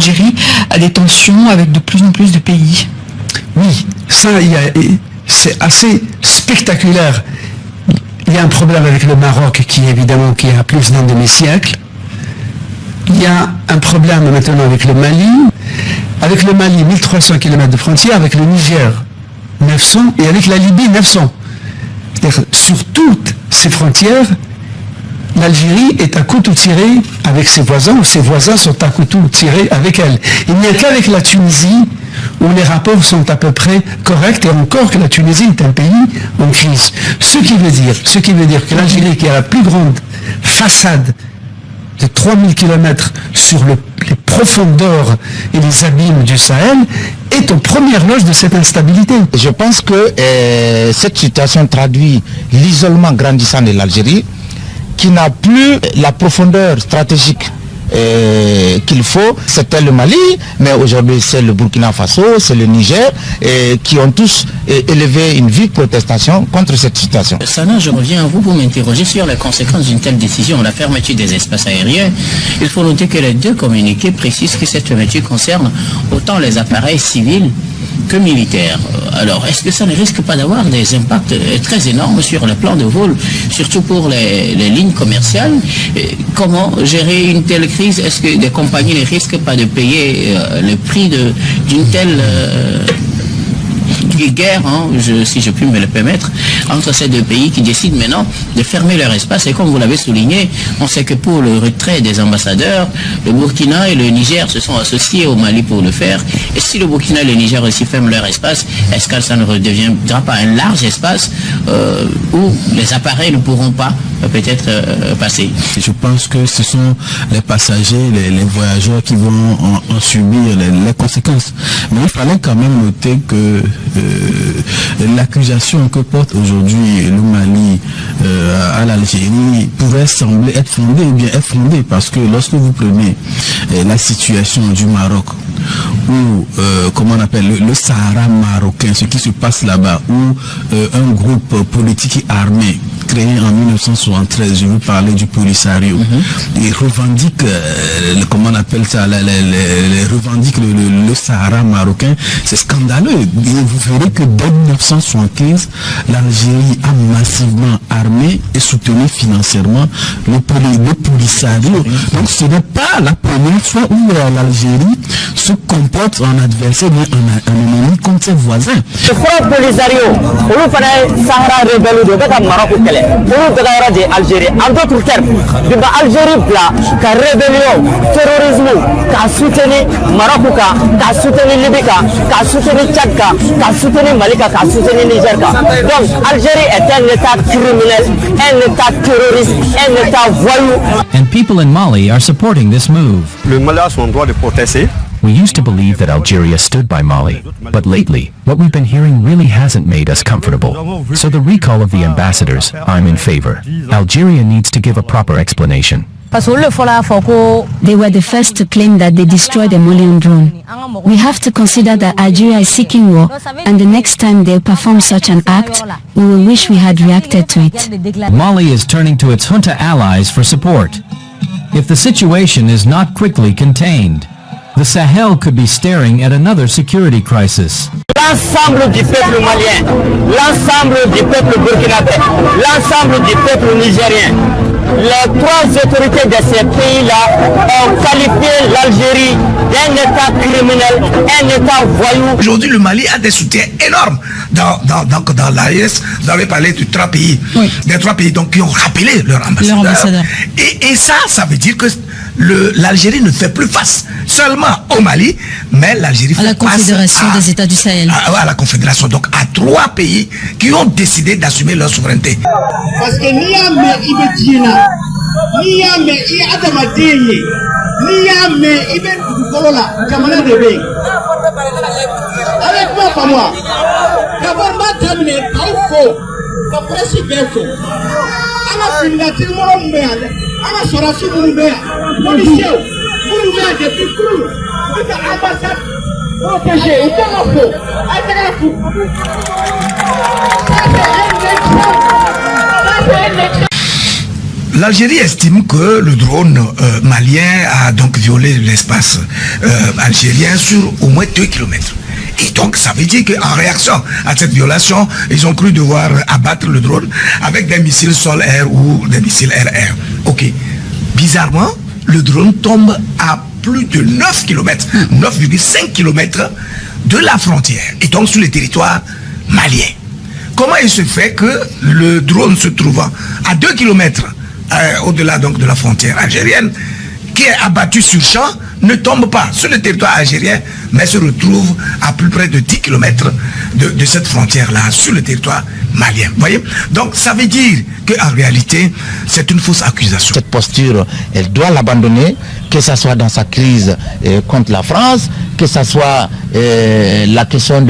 l'Algérie a des tensions avec de plus en plus de pays. Oui, ça, c'est assez spectaculaire. Il y a un problème avec le Maroc qui a plus d'un demi-siècle. Il y a un problème maintenant avec le Mali. Avec le Mali, 1300 km de frontière, avec le Niger, 900, et avec la Libye, 900. C'est-à-dire, sur toutes ces frontières, l'Algérie est à couteau tiré avec ses voisins, ou ses voisins sont à couteau tiré avec elle. Il n'y a qu'avec la Tunisie où les rapports sont à peu près corrects, et encore que la Tunisie est un pays en crise. Ce qui veut dire que l'Algérie, qui a la plus grande façade de 3000 km sur les profondeurs et les abîmes du Sahel, est aux premières loges de cette instabilité. Je pense que cette situation traduit l'isolement grandissant de l'Algérie, qui n'a plus la profondeur stratégique qu'il faut. C'était le Mali, mais aujourd'hui c'est le Burkina Faso, c'est le Niger, qui ont tous élevé une vive protestation contre cette situation. Sana, je reviens à vous pour m'interroger sur les conséquences d'une telle décision, la fermeture des espaces aériens. Il faut noter que les deux communiqués précisent que cette fermeture concerne autant les appareils civils que militaires. Alors, est-ce que ça ne risque pas d'avoir des impacts très énormes sur le plan de vol, surtout pour les lignes commerciales? Comment gérer une telle crise? Est-ce que des compagnies ne risquent pas de payer le prix d'une telle guerre, si je puis me le permettre, entre ces deux pays qui décident maintenant de fermer leur espace? Et comme vous l'avez souligné, on sait que pour le retrait des ambassadeurs, le Burkina et le Niger se sont associés au Mali pour le faire. Et si le Burkina et le Niger aussi ferment leur espace, est-ce que ça ne redeviendra pas un large espace où les appareils ne pourront pas peut-être passer? Je pense que ce sont les passagers, les voyageurs qui vont en subir les conséquences. Mais il fallait quand même noter que l'accusation que porte aujourd'hui le Mali à l'Algérie pourrait sembler être fondée ou bien être fondée, parce que lorsque vous prenez la situation du Maroc, où, comment on appelle, le Sahara marocain, ce qui se passe là-bas, où un groupe politique armé créé en 1973, je vous parlais du Polisario, il revendique, comment on appelle ça, revendique le Sahara marocain. C'est scandaleux. Et vous verrez que dès 1975, l'Algérie a massivement armé et soutenu financièrement le Polisario. Donc ce n'est pas la première fois où l'Algérie se comporte en adversaire, en ennemi contre ses voisins. Le Front Polisario, on fait Sahara rebelle de Maroc ou Calais. Algérie. En d'autres termes, l'Algérie a rébellion, terrorisme, qui a soutenu Maroc, qui a soutenu Libye, qui a soutenu Tchad, qui a soutenu Mali, qui a soutenu Niger. Donc, l'Algérie est un État criminel, un État terroriste, un État voyou. And people in Mali are supporting this move. Le Mali a son droit de protester. We used to believe that Algeria stood by Mali, but lately, what we've been hearing really hasn't made us comfortable. So the recall of the ambassadors, I'm in favor. Algeria needs to give a proper explanation. They were the first to claim that they destroyed a Malian drone. We have to consider that Algeria is seeking war, and the next time they perform such an act, we will wish we had reacted to it. Mali is turning to its junta allies for support. If the situation is not quickly contained, the Sahel could be staring at another security crisis. L'ensemble du peuple malien, l'ensemble du peuple burkinabé, l'ensemble du peuple nigérien, les trois autorités de ces pays-là ont qualifié l'Algérie d'un État criminel, un État voyou. Aujourd'hui, le Mali a des soutiens énormes dans l'AES. Vous avez parlé de trois pays, des trois pays donc, qui ont rappelé leur ambassadeur. Et ça veut dire que l'Algérie ne fait plus face seulement au Mali, mais l'Algérie fait face à la Confédération des États du Sahel. À la Confédération, donc à trois pays qui ont décidé d'assumer leur souveraineté. Parce que Niamey Ibedina, Niamey Adamadeye, Niamey Ibn Kolola, Kamana Debe. Avec moi, pas moi. D'abord, ma terminé, Kaufo, le président. À la finalité, mon père, à la sortie, mon père, policier, mon père, depuis tout, l'ambassade, protégé, ou pas un faux, à fou. l'Algérie estime que le drone malien a donc violé l'espace algérien sur au moins 2 km. Et donc ça veut dire qu'en réaction à cette violation, ils ont cru devoir abattre le drone avec des missiles sol-air ou des missiles air-air. Ok. Bizarrement, le drone tombe à plus de 9 km, 9,5 km de la frontière, et donc sur le territoire malien. Comment il se fait que le drone se trouvant à 2 km au-delà donc de la frontière algérienne, qui est abattu sur champ, ne tombe pas sur le territoire algérien, mais se retrouve à plus près de 10 km de cette frontière-là, sur le territoire malien. Voyez? Donc ça veut dire qu'en réalité, c'est une fausse accusation. Cette posture, elle doit l'abandonner, que ce soit dans sa crise contre la France, que ce soit la question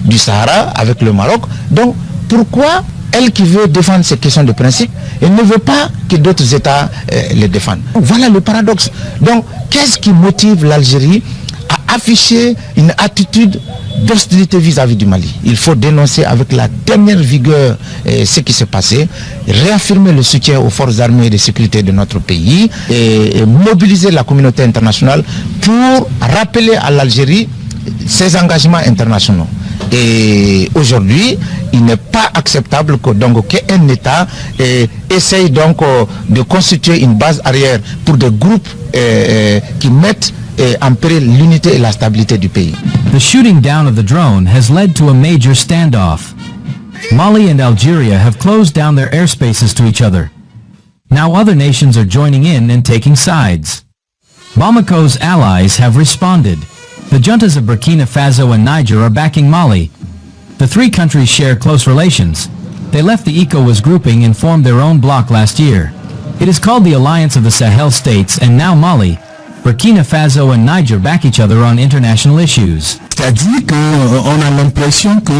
du Sahara avec le Maroc. Donc pourquoi elle qui veut défendre ces questions de principe, elle ne veut pas que d'autres États les défendent. Voilà le paradoxe. Donc, qu'est-ce qui motive l'Algérie à afficher une attitude d'hostilité vis-à-vis du Mali? Il faut dénoncer avec la dernière vigueur ce qui s'est passé, réaffirmer le soutien aux forces armées et de sécurité de notre pays et mobiliser la communauté internationale pour rappeler à l'Algérie ses engagements internationaux. Et aujourd'hui, il n'est pas acceptable qu'un État essaye donc de constituer une base arrière pour des groupes qui mettent en péril l'unité et la stabilité du pays. The shooting down of the drone has led to a major standoff. Mali and Algeria have closed down their airspaces to each other. Now other nations are joining in and taking sides. Bamako's allies have responded. The juntas of Burkina Faso and Niger are backing Mali. The three countries share close relations. They left the ECOWAS grouping and formed their own bloc last year. It is called the Alliance of the Sahel States, and now Mali, Burkina Faso and Niger back each other on international issues. C'est-à-dire qu'on a l'impression que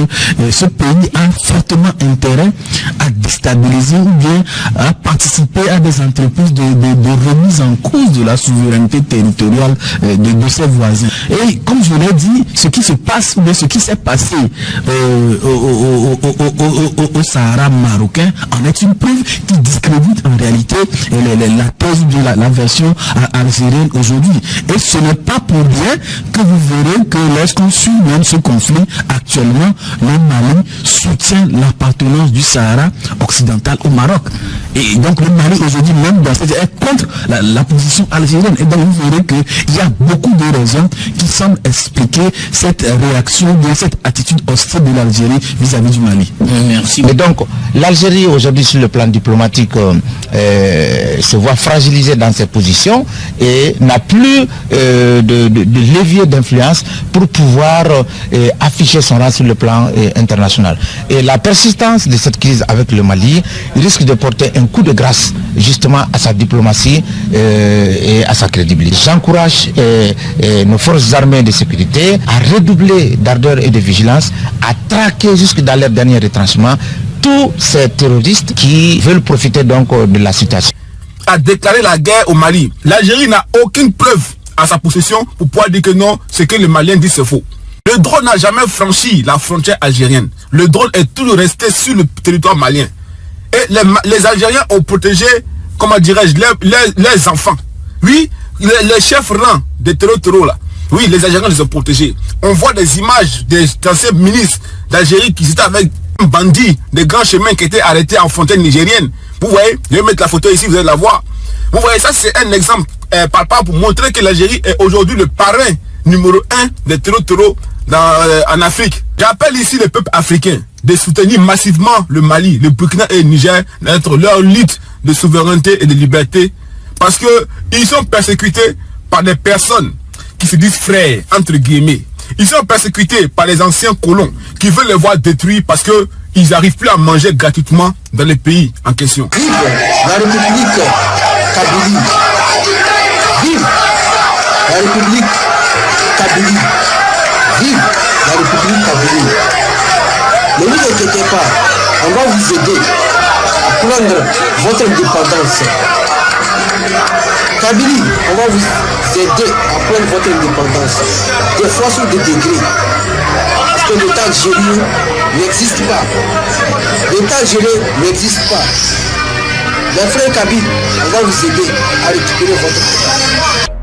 ce pays a fortement intérêt à déstabiliser ou bien à participer à des entreprises de remise en cause de la souveraineté territoriale de ses voisins. Et comme je l'ai dit, ce qui se passe, mais ce qui s'est passé au Sahara marocain en est une preuve qui discrédite en réalité la thèse de la version algérienne aujourd'hui. Et ce n'est pas pour rien que vous verrez que lorsqu'on suit même ce conflit, actuellement, le Mali soutient l'appartenance du Sahara occidental au Maroc. Et donc le Mali aujourd'hui même est contre la position algérienne. Et donc vous verrez qu'il y a beaucoup de raisons qui semblent expliquer cette réaction, cette attitude hostile de l'Algérie vis-à-vis du Mali. Merci. Et donc l'Algérie aujourd'hui sur le plan diplomatique se voit fragilisée dans ses positions et n'a plus de levier d'influence pour pouvoir afficher son rang sur le plan international. Et la persistance de cette crise avec le Mali risque de porter un coup de grâce justement à sa diplomatie et à sa crédibilité. J'encourage nos forces armées de sécurité à redoubler d'ardeur et de vigilance, à traquer jusque dans leur dernier retranchement tous ces terroristes qui veulent profiter donc de la situation. A déclaré la guerre au Mali. L'Algérie n'a aucune preuve à sa possession pour pouvoir dire que non, ce que les Maliens disent c'est faux. Le drone n'a jamais franchi la frontière algérienne. Le drone est toujours resté sur le territoire malien. Et les Algériens ont protégé, comment dirais-je, leurs enfants. Oui, les chefs rangs des terroristes là. Oui, les Algériens les ont protégés. On voit des images des anciens ministres d'Algérie qui étaient avec un bandit des grands chemins qui étaient arrêtés en frontière nigérienne. Vous voyez, je vais mettre la photo ici, vous allez la voir. Vous voyez, ça c'est un exemple palpable pour montrer que l'Algérie est aujourd'hui le parrain numéro 1 des terroristes en Afrique. J'appelle ici les peuples africains de soutenir massivement le Mali, le Burkina et le Niger dans leur lutte de souveraineté et de liberté, parce que ils sont persécutés par des personnes qui se disent frères, entre guillemets. Ils sont persécutés par les anciens colons qui veulent les voir détruits parce que ils n'arrivent plus à manger gratuitement dans les pays en question. Vive la République Kabylie. Vive la République Kabylie. Vive la République Kabylie. Ne vous inquiétez pas, on va vous aider à prendre votre indépendance. Kabylie, on va vous aider à prendre votre indépendance. Des fois sur des degrés. Parce que l'État algérien n'existe pas. L'État algérien n'existe pas. Les frères Kabyle, on va vous aider à récupérer votre